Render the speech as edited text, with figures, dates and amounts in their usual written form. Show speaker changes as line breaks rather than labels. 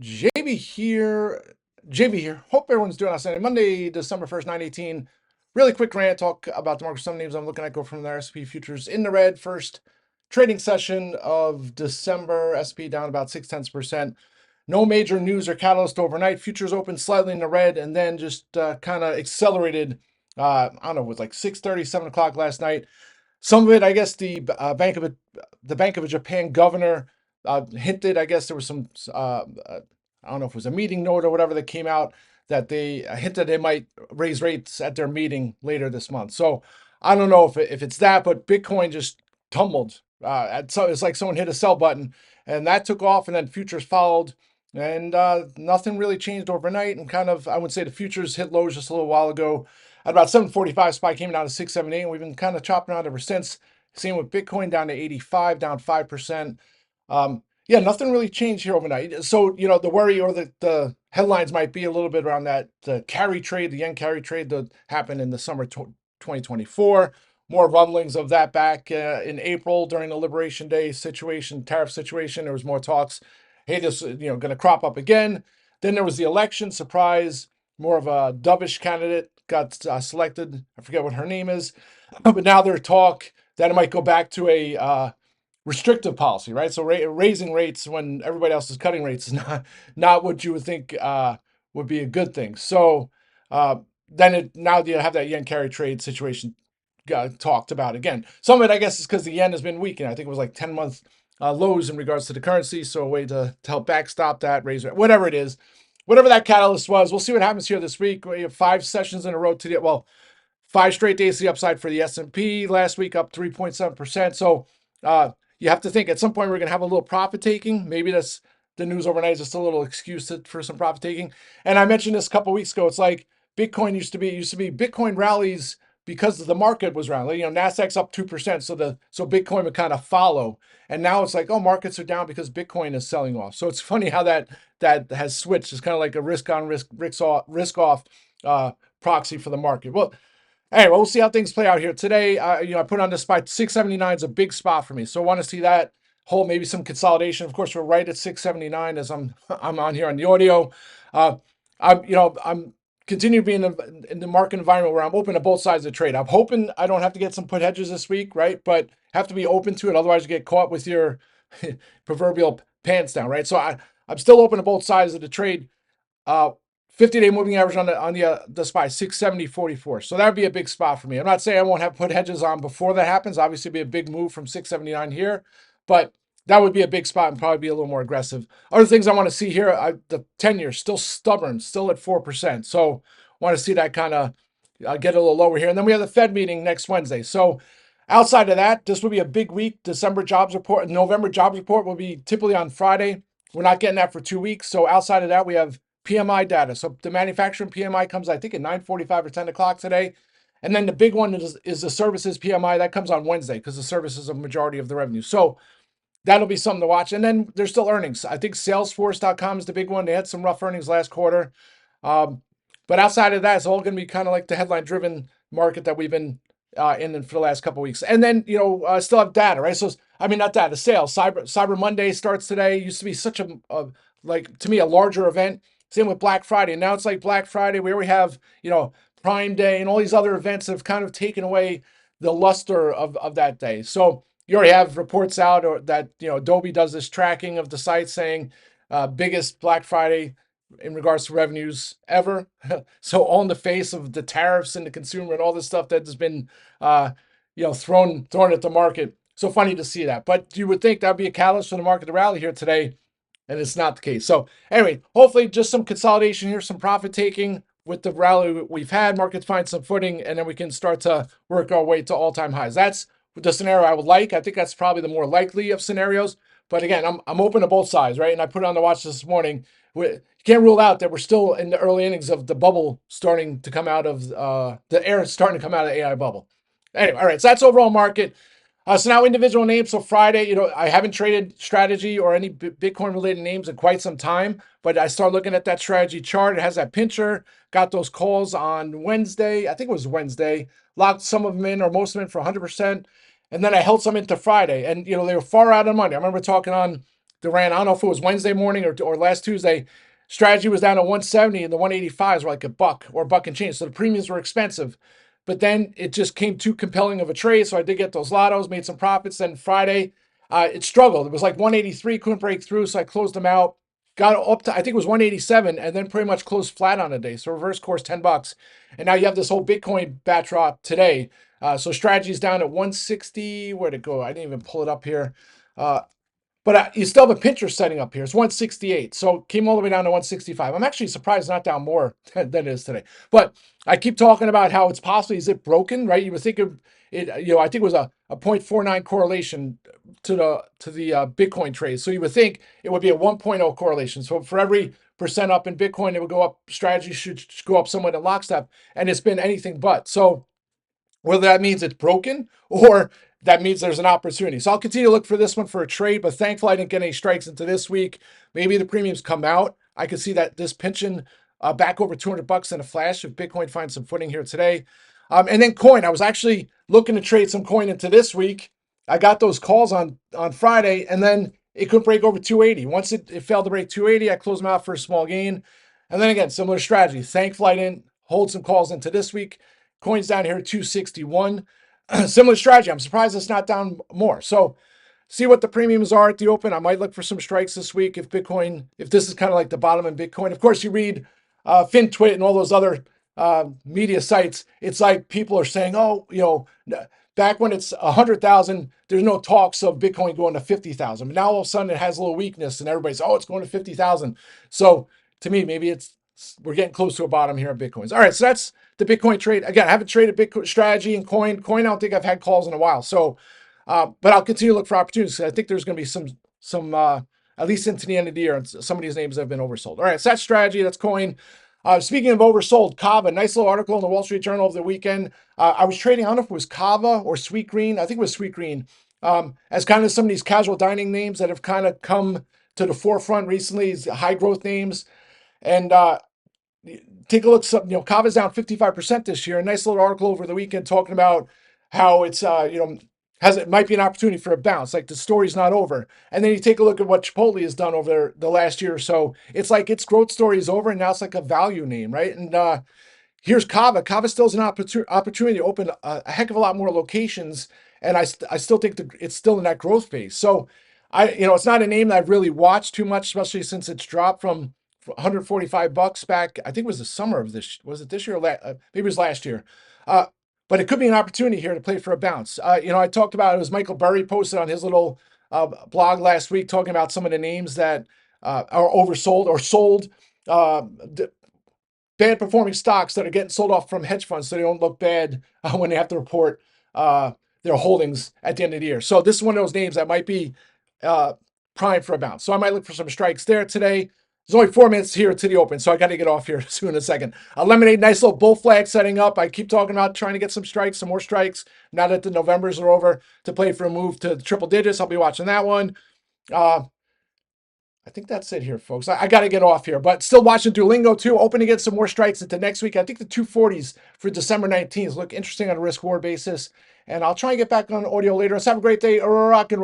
JB here. JB here. Hope everyone's doing outstanding. Monday, December 1st, 9/18. Really quick rant talk about the market. Some names I'm looking at go from there. S&P futures in the red. First trading session of December. S&P down about 0.6%. No major news or catalyst overnight. Futures opened slightly in the red and then just kind of accelerated. I don't know, it was like 6:30, 7 o'clock last night. Some of it, I guess, the Bank of Japan governor hinted. I guess there was some. I don't know if it was a meeting note or whatever that came out that they hinted they might raise rates at their meeting later this month. So I don't know if it's that, but Bitcoin just tumbled. So it's like someone hit a sell button, and that took off, and then futures followed, and nothing really changed overnight. And kind of, I would say the futures hit lows just a little while ago. At about 7:45, SPY came down to 678, and we've been kind of chopping around ever since. Same with Bitcoin down to 85, down 5%. Yeah, nothing really changed here overnight. So, the worry or the headlines might be a little bit around that the carry trade, the yen carry trade that happened in the summer 2024. More rumblings of that back in April during the Liberation Day situation, tariff situation. There was more talks. Hey, this going to crop up again. Then there was the election surprise. More of a dovish candidate got selected. I forget what her name is, but now there's talk that it might go back to a restrictive policy, right? So raising rates when everybody else is cutting rates is not what you would think would be a good thing. So uh, now you have that yen carry trade situation talked about again. Some of it, I guess, is because the yen has been weakening. I think it was like 10-month lows in regards to the currency. So a way to help backstop that, raise it, whatever it is, whatever that catalyst was. We'll see what happens here this week. We have 5 sessions in a row today. Well, 5 straight days to the upside for the S&P. Last week up 3.7%. So you have to think at some point we're going to have a little profit taking. Maybe that's the news overnight is just a little excuse for some profit taking. And I mentioned this a couple of weeks ago. It's like Bitcoin used to be Bitcoin rallies because the market was rallying. Nasdaq's up 2%, so Bitcoin would kind of follow. And now it's like, oh, markets are down because Bitcoin is selling off. So it's funny how that has switched. It's kind of like a risk on risk off proxy for the market. Well, anyway, we'll see how things play out here today. I put on this spot. 679 is a big spot for me, so I want to see that hold maybe some consolidation. Of course, we're right at 679 as I'm on here on the audio. I'm continue being in the market environment where I'm open to both sides of the trade. I'm hoping I don't have to get some put hedges this week, right? But have to be open to it, otherwise you get caught with your proverbial pants down, right? So I'm still open to both sides of the trade. 50-day moving average on the SPY 670.44. So that would be a big spot for me. I'm not saying I won't have put hedges on before that happens. Obviously, it'd be a big move from 679 here, but that would be a big spot and probably be a little more aggressive. Other things I want to see here, the 10-year still stubborn, still at 4%. So want to see that kind of get a little lower here. And then we have the Fed meeting next Wednesday. So outside of that, this will be a big week. November jobs report will be typically on Friday. We're not getting that for 2 weeks. So outside of that, we have PMI data. So the manufacturing PMI comes, I think, at 9:45 or 10 o'clock today. And then the big one is the services PMI. That comes on Wednesday because the services are a majority of the revenue. So that'll be something to watch. And then there's still earnings. I think Salesforce.com is the big one. They had some rough earnings last quarter. But outside of that, it's all going to be kind of like the headline-driven market that we've been in for the last couple of weeks. And then, still have data, right? So, I mean, not data, sales. Cyber Monday starts today. It used to be such like, to me, a larger event. Same with Black Friday. And now it's like Black Friday where we have, Prime Day and all these other events have kind of taken away the luster of that day. So you already have reports out or that, Adobe does this tracking of the site saying biggest Black Friday in regards to revenues ever. So on the face of the tariffs and the consumer and all this stuff that has been, thrown at the market. So funny to see that. But you would think that'd be a catalyst for the market to rally here today. And it's not the case. So anyway, hopefully just some consolidation here, some profit taking with the rally we've had. Markets find some footing, and then we can start to work our way to all-time highs. That's the scenario I would like. I think that's probably the more likely of scenarios. But again, I'm open to both sides, right? And I put it on the watch this morning. You can't rule out that we're still in the early innings of the bubble starting to come out of the air starting to come out of the AI bubble. Anyway, all right. So that's overall market. So now individual names. So Friday, I haven't traded strategy or any Bitcoin related names in quite some time, but I started looking at that strategy chart. It has that pincher, got those calls on Wednesday. I think it was Wednesday, locked some of them in or most of them in for 100%. And then I held some into Friday and, they were far out of money. I remember talking on the Rant. I don't know if it was Wednesday morning or last Tuesday. Strategy was down to 170 and the 185s were like a buck or a buck and change. So the premiums were expensive. But then it just came too compelling of a trade. So I did get those lottos, made some profits. Then Friday, it struggled. It was like 183, couldn't break through. So I closed them out. Got up to, I think it was 187, and then pretty much closed flat on the day. So reverse course, $10. And now you have this whole Bitcoin backdrop today. So strategy's down at 160. Where'd it go? I didn't even pull it up here. But you still have a pincher setting up here. It's 168. So came all the way down to 165. I'm actually surprised it's not down more than it is today. But I keep talking about how it's possibly, is it broken, right? You would think of it, I think it was a 0.49 correlation to the Bitcoin trade. So you would think it would be a 1.0 correlation. So for every percent up in Bitcoin, it would go up. Strategy should go up somewhat in lockstep. And it's been anything but. So whether that means it's broken or that means there's an opportunity. So I'll continue to look for this one for a trade, but thankfully I didn't get any strikes into this week. Maybe the premiums come out. I could see that this pinching back over $200 in a flash if Bitcoin finds some footing here today. And then coin, I was actually looking to trade some coin into this week. I got those calls on Friday, and then it couldn't break over 280. Once it failed to break 280, I closed them out for a small gain. And then again, similar strategy. Thankfully I didn't hold some calls into this week. Coin's down here at 261. Similar strategy. I'm surprised it's not down more. So see what the premiums are at the open. I might look for some strikes this week if this is kind of like the bottom in Bitcoin. Of course, you read FinTwit and all those other media sites. It's like people are saying, oh, back when it's 100,000, there's no talks of Bitcoin going to 50,000. But now all of a sudden it has a little weakness and everybody's, oh, it's going to 50,000. So to me, maybe we're getting close to a bottom here in Bitcoins. All right, so that's the Bitcoin trade. Again, I haven't traded Bitcoin strategy and coin. Coin, I don't think I've had calls in a while. So, but I'll continue to look for opportunities. I think there's going to be some at least into the end of the year, and some of these names have been oversold. All right, so that's strategy. That's coin. Speaking of oversold, Kava, nice little article in the Wall Street Journal over the weekend. I was trading, I don't know if it was Kava or Sweet Green. I think it was Sweet Green. As kind of some of these casual dining names that have kind of come to the forefront recently, these high growth names. And take a look. Kava's down 55% this year. A nice little article over the weekend talking about how it's, it might be an opportunity for a bounce. Like the story's not over. And then you take a look at what Chipotle has done over the last year or so. It's like its growth story is over, and now it's like a value name, right? And here's Kava. Kava still has an opportunity to open a heck of a lot more locations, and I still think it's still in that growth phase. So it's not a name that I've really watched too much, especially since it's dropped from $145 back. I think it was the summer of this. Was it this year? Maybe it was last year. But it could be an opportunity here to play for a bounce. I talked about it was Michael Burry posted on his little blog last week talking about some of the names that are oversold or sold, bad performing stocks that are getting sold off from hedge funds so they don't look bad when they have to report their holdings at the end of the year. So this is one of those names that might be primed for a bounce. So I might look for some strikes there today. There's only 4 minutes here to the open, so I got to get off here soon in a second. Lemonade, nice little bull flag setting up. I keep talking about trying to get some strikes, some more strikes, now that the Novembers are over, to play for a move to triple digits. I'll be watching that one. I think that's it here, folks. I got to get off here, but still watching Duolingo too. Open to get some more strikes into next week. I think the 240s for December 19th look interesting on a risk-reward basis, and I'll try and get back on audio later. Let's have a great day. Rock and